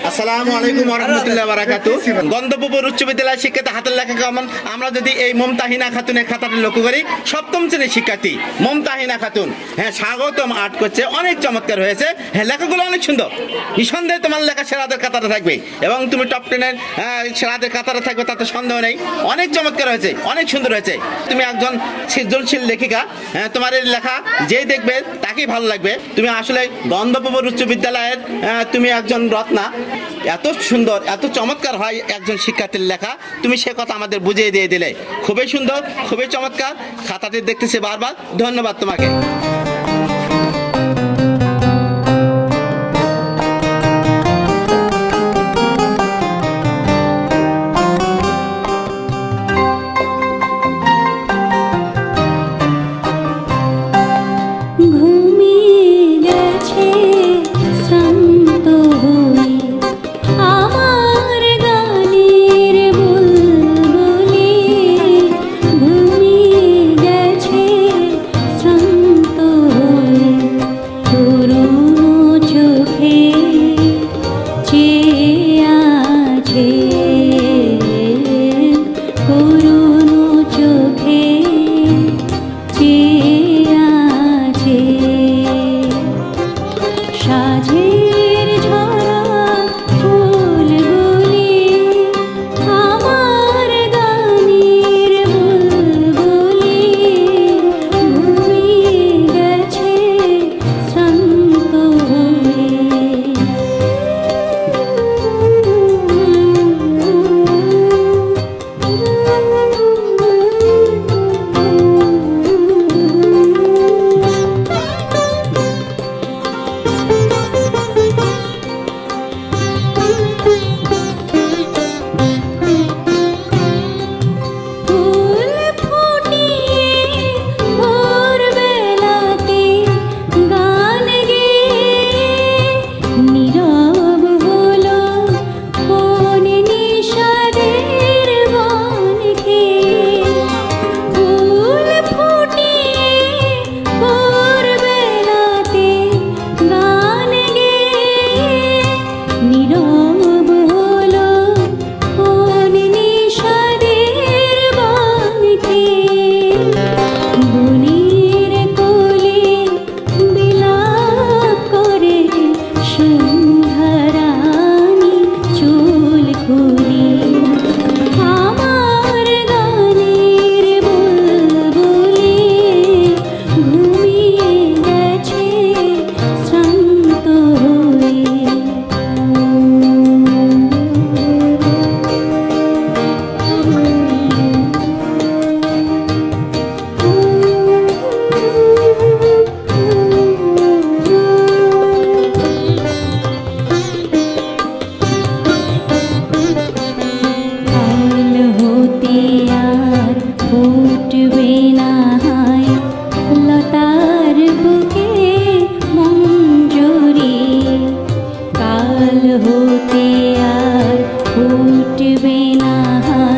আসসালামু আলাইকুম ওয়া রাহমাতুল্লাহি ওয়া বারাকাতুহু। গন্ধপুর উচ্চ বিদ্যালয়ের শিক্ষার্থী হাতের লেখা কেমন? আমরা যদি এই মমতাহিনা খাতুনের খাতাটা লক্ষ্য করি, সপ্তম শ্রেণীর শিক্ষার্থী মমতাহিনা খাতুন, হ্যাঁ স্বাগতম আর্ট করছে, অনেক চমৎকার হয়েছে। হ্যাঁ লেখাগুলো অনেক সুন্দর, নিঃসন্দেহে তোমার লেখা সেরাদের খাতাটা থাকবে এবং তুমি টপ 10-এর সেরাদের খাতাটা থাকবে, তাতে সন্দেহ নেই। অনেক চমৎকার হয়েছে, অনেক সুন্দর হয়েছে। তুমি একজন সৃজনশীল লেখিকা, হ্যাঁ তোমার এই লেখা যেই দেখবে তাকেই ভালো লাগবে। তুমি আসলে গন্ধপুর উচ্চ বিদ্যালয়ের তুমি একজন রত্না। এত সুন্দর, এত চমৎকার হয় একজন শিক্ষার্থীর লেখা, তুমি সে কথা আমাদের বুঝিয়ে দিয়ে দিলে। খুবই সুন্দর, খুবই চমৎকার, খাতাটি দেখতেছি বারবার। ধন্যবাদ তোমাকে। होते यार फूटबे ना।